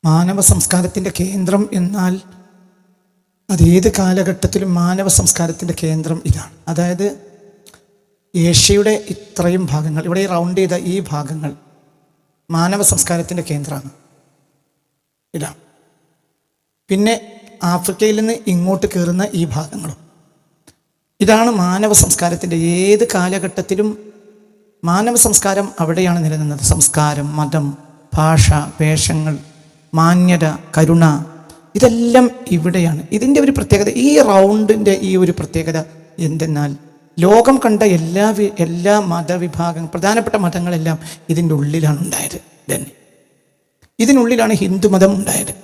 മാനവ സംസ്കാരത്തിൻ്റെ കേന്ദ്രം എന്നാൽ അതേത് കാലഘട്ടത്തിലും മാനവ സംസ്കാരത്തിൻ്റെ കേന്ദ്രം ഇതാണ്. അതായത് ഏഷ്യയുടെ ഇത്രയും ഭാഗങ്ങൾ, ഇവിടെ റൗണ്ട് ചെയ്ത ഈ ഭാഗങ്ങൾ മാനവ സംസ്കാരത്തിൻ്റെ കേന്ദ്രമാണ്, ഇതാണ്. പിന്നെ ആഫ്രിക്കയിൽ നിന്ന് ഇങ്ങോട്ട് കയറുന്ന ഈ ഭാഗങ്ങളും ഇതാണ് മാനവ സംസ്കാരത്തിൻ്റെ. ഏത് കാലഘട്ടത്തിലും മാനവ സംസ്കാരം അവിടെയാണ് നിലനിന്നത്. സംസ്കാരം, മതം, ഭാഷ, വേഷങ്ങൾ, മാന്യത, കരുണ, ഇതെല്ലാം ഇവിടെയാണ്. ഇതിൻ്റെ ഒരു പ്രത്യേകത, ഈ റൗണ്ടിൻ്റെ ഈ ഒരു പ്രത്യേകത എന്തെന്നാൽ ലോകം കണ്ട എല്ലാ മതവിഭാഗങ്ങൾ, പ്രധാനപ്പെട്ട മതങ്ങളെല്ലാം ഇതിൻ്റെ ഉള്ളിലാണ് ഉണ്ടായത്. തന്നെ ഇതിനുള്ളിലാണ് ഹിന്ദുമതം ഉണ്ടായത്,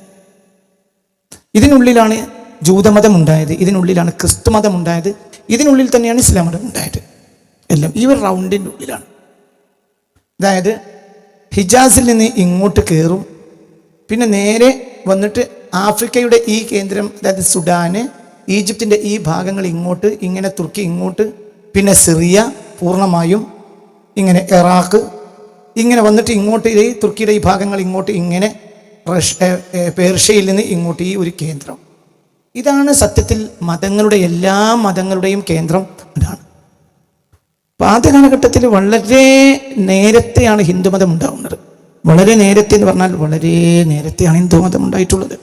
ഇതിനുള്ളിലാണ് ജൂതമതം ഉണ്ടായത്, ഇതിനുള്ളിലാണ് ക്രിസ്തുമതം ഉണ്ടായത്, ഇതിനുള്ളിൽ തന്നെയാണ് ഇസ്ലാം മതം ഉണ്ടായത്. എല്ലാം ഈ ഒരു റൗണ്ടിൻ്റെ ഉള്ളിലാണ്. അതായത് ഹിജാസിൽ നിന്ന് ഇങ്ങോട്ട് കയറും, പിന്നെ നേരെ വന്നിട്ട് ആഫ്രിക്കയുടെ ഈ കേന്ദ്രം, അതായത് സുഡാന്, ഈജിപ്തിൻ്റെ ഈ ഭാഗങ്ങൾ ഇങ്ങോട്ട്, ഇങ്ങനെ തുർക്കി ഇങ്ങോട്ട്, പിന്നെ സിറിയ പൂർണ്ണമായും, ഇങ്ങനെ ഇറാഖ്, ഇങ്ങനെ വന്നിട്ട് ഇങ്ങോട്ട് ഈ തുർക്കിയുടെ ഈ ഭാഗങ്ങൾ ഇങ്ങോട്ട്, ഇങ്ങനെ പേർഷ്യയിൽ നിന്ന് ഇങ്ങോട്ട് ഈ ഒരു കേന്ദ്രം. ഇതാണ് സത്യത്തിൽ മതങ്ങളുടെ, എല്ലാ മതങ്ങളുടെയും കേന്ദ്രം ഇതാണ്. അപ്പോൾ ആദ്യ കാലഘട്ടത്തിൽ വളരെ നേരത്തെയാണ് ഹിന്ദുമതം ഉണ്ടാകുന്നത്. വളരെ നേരത്തെ എന്ന് പറഞ്ഞാൽ വളരെ നേരത്തെയാണ് ഹിന്ദുമതം ഉണ്ടായിട്ടുള്ളത്.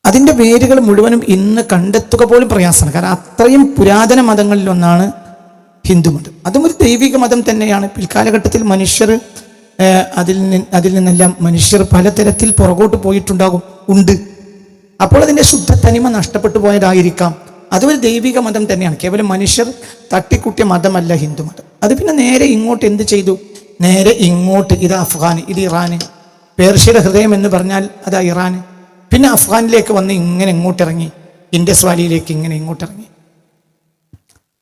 അതിൻ്റെ വേരുകൾ മുഴുവനും ഇന്ന് കണ്ടെത്തുക പോലും പ്രയാസമാണ്. കാരണം അത്രയും പുരാതന മതങ്ങളിലൊന്നാണ് ഹിന്ദുമതം. അതും ഒരു ദൈവിക മതം തന്നെയാണ്. പിൽക്കാലഘട്ടത്തിൽ മനുഷ്യർ അതിൽ നിന്നെല്ലാം മനുഷ്യർ പലതരത്തിൽ പുറകോട്ട് പോയിട്ടുണ്ടാകും, ഉണ്ട്. അപ്പോൾ അതിൻ്റെ ശുദ്ധ തനിമ നഷ്ടപ്പെട്ടു പോയതായിരിക്കാം. അതൊരു ദൈവിക മതം തന്നെയാണ്. കേവലം മനുഷ്യർ തട്ടിക്കുട്ടിയ മതമല്ല ഹിന്ദുമതം. അത് പിന്നെ നേരെ ഇങ്ങോട്ട് എന്ത് ചെയ്തു? നേരെ ഇങ്ങോട്ട്, ഇത് അഫ്ഗാൻ, ഇത് ഇറാന്, പേർഷ്യയുടെ ഹൃദയം എന്ന് പറഞ്ഞാൽ അതാ ഇറാന്. പിന്നെ അഫ്ഗാനിലേക്ക് വന്ന് ഇങ്ങനെ ഇങ്ങോട്ടിറങ്ങി, ഇൻഡസ് വാലിയിലേക്ക് ഇങ്ങനെ ഇങ്ങോട്ടിറങ്ങി.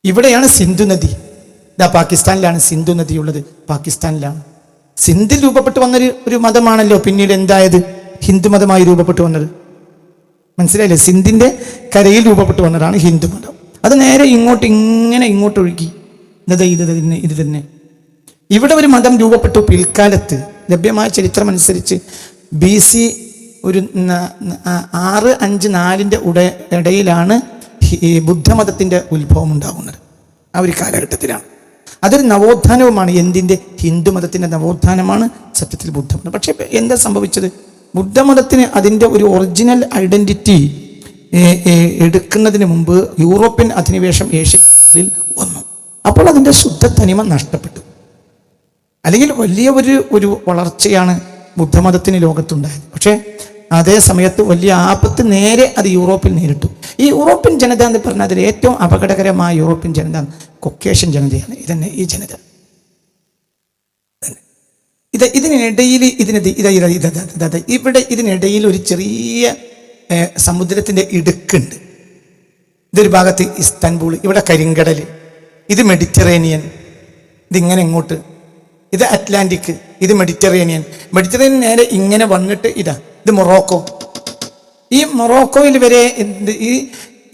ഇവിടെയാണ് സിന്ധു നദി. ഇതാ പാകിസ്ഥാനിലാണ് സിന്ധു നദി ഉള്ളത്, പാകിസ്ഥാനിലാണ്. സിന്ധിൽ രൂപപ്പെട്ടു വന്നൊരു മതമാണല്ലോ പിന്നീട് എന്തായത്? ഹിന്ദുമതമായി രൂപപ്പെട്ടു വന്നത്. മനസ്സിലായില്ലേ? സിന്ധിൻ്റെ കരയിൽ രൂപപ്പെട്ടു വന്നതാണ് ഹിന്ദുമതം. അത് നേരെ ഇങ്ങോട്ട് ഇങ്ങനെ ഇങ്ങോട്ട് ഒഴുകി. ഇത് തന്നെ ഇവിടെ ഒരു മതം രൂപപ്പെട്ടു. പിൽക്കാലത്ത് ലഭ്യമായ ചരിത്രം അനുസരിച്ച് BC ഒരു 6-5-4 ഇടയിലാണ് ഈ ബുദ്ധമതത്തിൻ്റെ ഉത്ഭവം ഉണ്ടാകുന്നത്. ആ ഒരു കാലഘട്ടത്തിലാണ്. അതൊരു നവോത്ഥാനവുമാണ്. എന്തിൻ്റെ? ഹിന്ദുമതത്തിൻ്റെ നവോത്ഥാനമാണ് സത്യത്തിൽ ബുദ്ധമതം. പക്ഷേ എന്താ സംഭവിച്ചത്? ബുദ്ധമതത്തിന് അതിൻ്റെ ഒരു ഒറിജിനൽ ഐഡൻറ്റിറ്റി എടുക്കുന്നതിന് മുമ്പ് യൂറോപ്യൻ അധിനിവേശം ഏഷ്യയിൽ വന്നു. അപ്പോൾ അതിൻ്റെ ശുദ്ധ തനിമ നഷ്ടപ്പെട്ടു. അല്ലെങ്കിൽ വലിയ ഒരു വളർച്ചയാണ് ബുദ്ധമതത്തിന് ലോകത്തുണ്ടായത്. പക്ഷേ അതേ സമയത്ത് വലിയ ആപത്ത് നേരെ അത് യൂറോപ്പിൽ നേരിട്ടു. ഈ യൂറോപ്യൻ ജനത എന്ന് പറഞ്ഞാൽ അതിൽ ഏറ്റവും അപകടകരമായ യൂറോപ്യൻ ജനത കൊക്കേഷ്യൻ ജനതയാണ്. ഇതന്നെ ഈ ജനത. ഇതിനിടയിൽ ഇവിടെ ഇതിനിടയിൽ ഒരു ചെറിയ സമുദ്രത്തിൻ്റെ ഇടുക്കുണ്ട്. ഇതൊരു ഭാഗത്ത് ഇസ്താൻബുൾ, ഇവിടെ കരിങ്കടൽ, ഇത് മെഡിറ്ററേനിയൻ, ഇതിങ്ങനെ ഇങ്ങോട്ട്, ഇത് അറ്റ്ലാന്റിക്, ഇത് മെഡിറ്ററേനിയൻ നേരെ ഇങ്ങനെ വന്നിട്ട് ഇത് മൊറോക്കോ. ഈ മൊറോക്കോയിൽ വരെ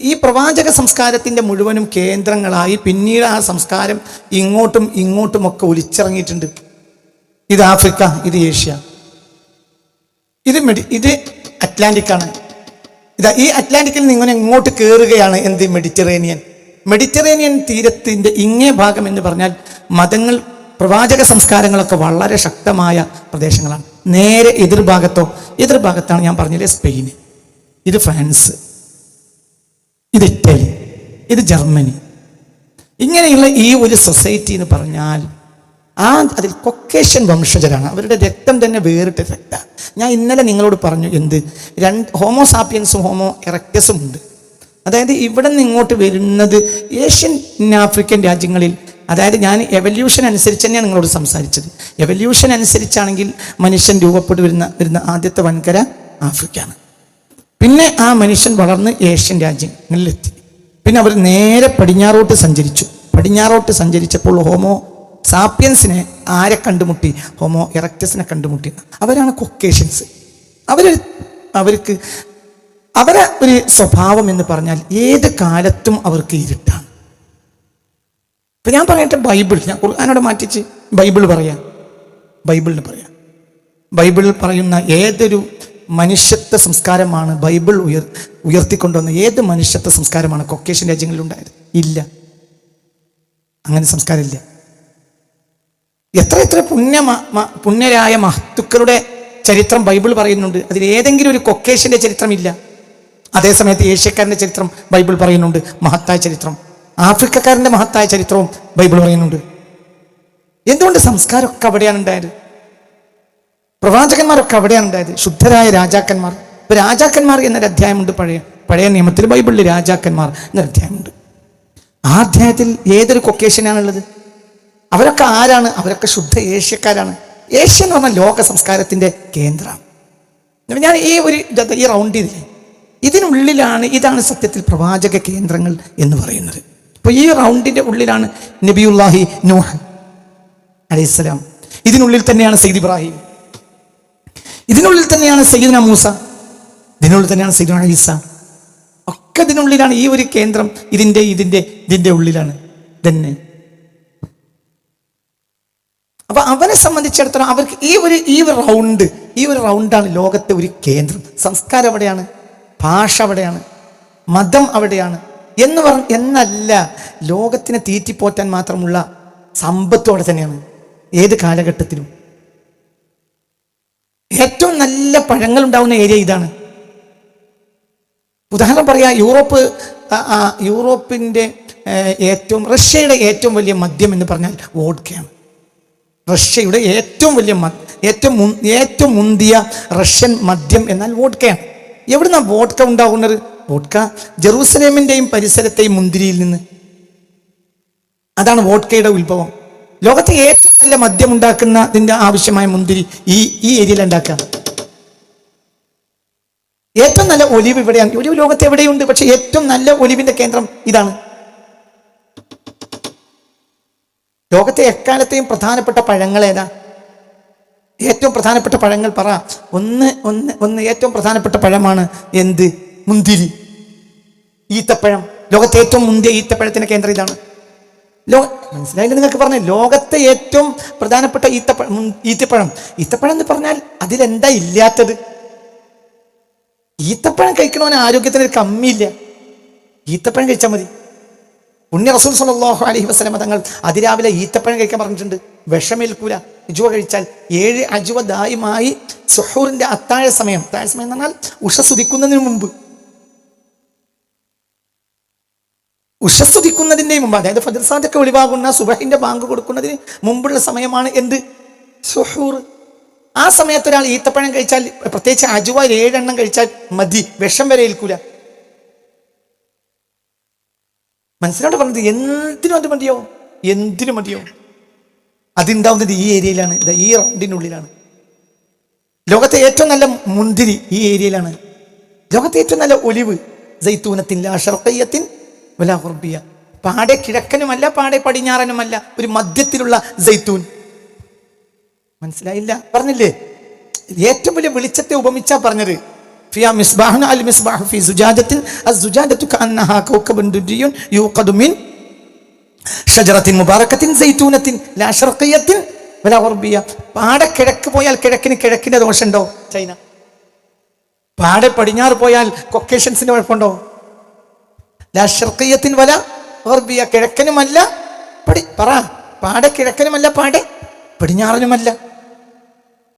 ഈ പ്രവാചക സംസ്കാരത്തിൻ്റെ മുഴുവനും കേന്ദ്രങ്ങളായി പിന്നീട് ആ സംസ്കാരം ഇങ്ങോട്ടുമൊക്കെ ഒലിച്ചിറങ്ങിയിട്ടുണ്ട്. ഇത് ആഫ്രിക്ക, ഇത് ഏഷ്യ, ഇത് അറ്റ്ലാന്റിക്കാണ്. ഈ അറ്റ്ലാന്റിക്കിൽ നിന്ന് ഇങ്ങനെ ഇങ്ങോട്ട് കയറുകയാണ് എന്ത്? മെഡിറ്ററേനിയൻ തീരത്തിൻ്റെ ഇങ്ങേ ഭാഗം എന്ന് പറഞ്ഞാൽ മതങ്ങൾ, പ്രവാചക സംസ്കാരങ്ങളൊക്കെ വളരെ ശക്തമായ പ്രദേശങ്ങളാണ്. നേരെ എതിർഭാഗത്താണ് ഞാൻ പറഞ്ഞില്ലേ സ്പെയിൻ, ഇത് ഫ്രാൻസ്, ഇത് ഇറ്റലി, ഇത് ജർമ്മനി. ഇങ്ങനെയുള്ള ഈ ഒരു സൊസൈറ്റി എന്ന് പറഞ്ഞാൽ അതിൽ കൊക്കേഷ്യൻ വംശജരാണ്. അവരുടെ രക്തം തന്നെ വേറിട്ട രക്തമാണ്. ഞാൻ ഇന്നലെ നിങ്ങളോട് പറഞ്ഞു എന്ത്? ഹോമോസാപ്പിയൻസും ഹോമോ എറക്റ്റസും ഉണ്ട്. അതായത് ഇവിടെ നിന്ന് ഇങ്ങോട്ട് വരുന്നത് ഏഷ്യൻ ആഫ്രിക്കൻ രാജ്യങ്ങളിൽ, അതായത് ഞാൻ എവല്യൂഷൻ അനുസരിച്ച് തന്നെയാണ് നിങ്ങളോട് സംസാരിച്ചത്. എവല്യൂഷൻ അനുസരിച്ചാണെങ്കിൽ മനുഷ്യൻ രൂപപ്പെട്ടു വരുന്ന ആദ്യത്തെ വൻകര ആഫ്രിക്കയാണ്. പിന്നെ ആ മനുഷ്യൻ വളർന്ന് ഏഷ്യൻ രാജ്യങ്ങളിലെത്തി. പിന്നെ അവർ നേരെ പടിഞ്ഞാറോട്ട് സഞ്ചരിച്ചപ്പോൾ ഹോമോ സാപ്പിയൻസിനെ ആരെ കണ്ടുമുട്ടി? ഹോമോ എറക്റ്റസിനെ കണ്ടുമുട്ടി. അവരാണ് കൊക്കേഷ്യൻസ്. അവർക്ക് അവരെ ഒരു സ്വഭാവം എന്ന് പറഞ്ഞാൽ ഏത് കാലത്തും അവർക്ക് ഇരുട്ടാണ്. ഇപ്പം ഞാൻ പറയട്ടെ, ഞാൻ ഖുർആനോട് മാറ്റിച്ച് ബൈബിളിന് പറയാം. ബൈബിളിൽ പറയുന്ന ഏതൊരു മനുഷ്യത്വ സംസ്കാരമാണ് ബൈബിൾ ഉയർത്തിക്കൊണ്ടുവന്ന ഏത് മനുഷ്യത്വ സംസ്കാരമാണ് കൊക്കേഷ്യൻ രാജ്യങ്ങളിലുണ്ടായത്? ഇല്ല, അങ്ങനെ സംസ്കാരമില്ല. എത്ര എത്ര പുണ്യരായ മഹത്തുക്കളുടെ ചരിത്രം ബൈബിൾ പറയുന്നുണ്ട്. അതിൽ ഏതെങ്കിലും ഒരു കൊക്കേഷ്യന്റെ ചരിത്രമില്ല. അതേസമയത്ത് ഏഷ്യക്കാരൻ്റെ ചരിത്രം ബൈബിൾ പറയുന്നുണ്ട്, മഹത്തായ ചരിത്രം. ആഫ്രിക്കക്കാരൻ്റെ മഹത്തായ ചരിത്രവും ബൈബിൾ പറയുന്നുണ്ട്. എന്തുകൊണ്ട്? സംസ്കാരമൊക്കെ അവിടെയാണ് ഉണ്ടായത്. പ്രവാചകന്മാരൊക്കെ അവിടെയാണ് ഉണ്ടായത്. ശുദ്ധരായ രാജാക്കന്മാർ. ഇപ്പൊ രാജാക്കന്മാർ എന്നൊരു അധ്യായമുണ്ട് പഴയ നിയമത്തിൽ, ബൈബിളിൽ രാജാക്കന്മാർ എന്നൊരു അധ്യായമുണ്ട്. ആ അധ്യായത്തിൽ ഏതൊരു കൊക്കേഷ്യനാണുള്ളത്? അവരൊക്കെ ആരാണ്? അവരൊക്കെ ശുദ്ധ ഏഷ്യക്കാരാണ്. ഏഷ്യ എന്ന് പറഞ്ഞാൽ ലോക സംസ്കാരത്തിന്റെ കേന്ദ്രമാണ്. ഞാൻ ഈ റൗണ്ട് ഇതില്ലേ, ഇതിനുള്ളിലാണ്, ഇതാണ് സത്യത്തിൽ പ്രവാചക കേന്ദ്രങ്ങൾ എന്ന് പറയുന്നത്. അപ്പൊ ഈ റൗണ്ടിന്റെ ഉള്ളിലാണ് നബിയുല്ലാഹി നൂഹ് അലൈഹിസ്സലാം, ഇതിനുള്ളിൽ തന്നെയാണ് സയ്യിദ് ഇബ്രാഹിം, ഇതിനുള്ളിൽ തന്നെയാണ് സയ്യിദ്ന മൂസ, ഇതിനുള്ളിൽ തന്നെയാണ് സയ്യിദ്ന ഈസ. ഒക്കെ ഇതിനുള്ളിലാണ്. ഈ ഒരു കേന്ദ്രം ഇതിന്റെ ഉള്ളിലാണ് തന്നെ. അപ്പൊ അവനെ സംബന്ധിച്ചിടത്തോളം അവർക്ക് ഈ ഒരു റൗണ്ടാണ് ലോകത്തെ ഒരു കേന്ദ്രം. സംസ്കാരം അവിടെയാണ്, ഭാഷ അവിടെയാണ്, മതം അവിടെയാണ് എന്നല്ല, ലോകത്തിനെ തീറ്റിപ്പോറ്റാൻ മാത്രമുള്ള സമ്പത്തോടെ തന്നെയാണ് ഏത് കാലഘട്ടത്തിലും. ഏറ്റവും നല്ല പഴങ്ങൾ ഉണ്ടാവുന്ന ഏരിയ ഇതാണ്. ഉദാഹരണം പറയാ, യൂറോപ്പിന്റെ റഷ്യയുടെ ഏറ്റവും വലിയ മദ്യം എന്ന് പറഞ്ഞാൽ വോഡ്കയാണ്. റഷ്യയുടെ ഏറ്റവും മുന്തിയ റഷ്യൻ മദ്യം എന്നാൽ വോഡ്കയാണ്. എവിടുന്നാ വോഡ്ക ഉണ്ടാകുന്നത്? വോഡ്ക ജെറൂസലേമിന്റെയും പരിസരത്തെയും മുന്തിരിയിൽ നിന്ന്. അതാണ് വോഡ്കയുടെ ഉത്ഭവം. ലോകത്തെ ഏറ്റവും നല്ല മദ്യം ഉണ്ടാക്കുന്നതിന്റെ ആവശ്യമായ മുന്തിരി ഈ ഏരിയയിൽ ഉണ്ടാക്കുക. ഏറ്റവും നല്ല ഒലിവ് ഇവിടെയാണ്. ഒലിവ് ലോകത്ത് എവിടെയുണ്ട്, പക്ഷെ ഏറ്റവും നല്ല ഒലിവിന്റെ കേന്ദ്രം ഇതാണ്. ലോകത്തെ എക്കാലത്തെയും പ്രധാനപ്പെട്ട പഴങ്ങൾ ഏതാ? ഏറ്റവും പ്രധാനപ്പെട്ട പഴങ്ങൾ പറ. ഒന്ന് ഏറ്റവും പ്രധാനപ്പെട്ട പഴമാണ് എന്ത്? മുന്തിരി, ഈത്തപ്പഴം. ലോകത്തെ ഏറ്റവും മുന്തിയ ഈത്തപ്പഴത്തിന്റെ കേന്ദ്രം ഇതാണ്. മനസ്സിലായില്ല നിങ്ങൾക്ക് പറഞ്ഞ? ലോകത്തെ ഏറ്റവും പ്രധാനപ്പെട്ട ഈത്തപ്പഴം എന്ന് പറഞ്ഞാൽ അതിലെന്താ ഇല്ലാത്തത്? ഈത്തപ്പഴം കഴിക്കണവന് ആരോഗ്യത്തിന് ഒരു കമ്മിയില്ല. ഈത്തപ്പഴം കഴിച്ചാൽ മതി. പുണ്യ റസൂൽ സ്വല്ലല്ലാഹു അലൈഹി വസല്ലം തങ്ങൾ അതിരാവിലെ ഈത്തപ്പഴം കഴിക്കാൻ പറഞ്ഞിട്ടുണ്ട്. വിഷമേൽക്കൂല. അജുവ കഴിച്ചാൽ 7 അജുവ ദായിമായി സുഹൂറിന്റെ അത്താഴ സമയം എന്ന് പറഞ്ഞാൽ ഉഷസ്സുദിക്കുന്നതിന് മുമ്പ്, ഉഷസ്സുദിക്കുന്നതിന്റെ മുമ്പ്, അതായത് ഫജ്ർ സാദൊക്കെ ഒളിവാകുന്ന സുബഹിന്റെ ബാങ്ക് കൊടുക്കുന്നതിന് മുമ്പുള്ള സമയമാണ് എന്ത്? സുഹൂർ. ആ സമയത്ത് ഒരാൾ ഈത്തപ്പഴം കഴിച്ചാൽ, പ്രത്യേകിച്ച് അജുവ 7 എണ്ണം കഴിച്ചാൽ മതി, വിഷം വരെ ഏൽക്കൂല. മനസ്സിലോട്ട് പറഞ്ഞത് എന്തിനു മതിയോ അതുണ്ടാവുന്നത് ഈ ഏരിയയിലാണ്, ഈ റൗണ്ടിനുള്ളിലാണ്. ലോകത്തെ ഏറ്റവും നല്ല മുന്തിരി ഈ ഏരിയയിലാണ്. ലോകത്തെ ഏറ്റവും നല്ല ഒലിവ് സൈത്തൂനത്തിൻ ലാ ശർഖിയ്യത്തിൻ വലാ ഗർബിയ, പാടെ കിഴക്കനുമല്ല പാടെ പടിഞ്ഞാറനുമല്ല, ഒരു മധ്യത്തിലുള്ള സൈത്തൂൻ. മനസ്സിലായില്ല? പറഞ്ഞില്ലേ? ഏറ്റവും വലിയ വെളിച്ചത്തെ ഉപമിച്ചാ പറഞ്ഞത്. ഫിയാ മിസ്ബാഹുൻ അൽ മിസ്ബാഹു ഫി സുജാജത്തിൻ അസ്സുജാജത്തു കഅന്നഹാ കൗകബുൻ ദുരിയുൻ യൂഖദു മിൻ ഷജറത്തിൻ മുബാറകത്തിൻ സൈത്തൂനത്തിൻ ലാ ശർഖിയ്യത്തിൻ വലാ ഗർബിയ. പാടെ കിഴക്ക് പോയാൽ കിഴക്കിന്റെ ദോഷമുണ്ടോ? ചൈന. പാടെ പടിഞ്ഞാറ് പോയാൽ കൊക്കേഷ്യൻസിന്റെ കുഴപ്പമുണ്ടോ? ലാ ശർഖിയ്യത്തിൻ വലാ ഗർബിയ, കിഴക്കനുമല്ല പാടെ കിഴക്കനുമല്ല പാടെ പടിഞ്ഞാറനുമല്ല.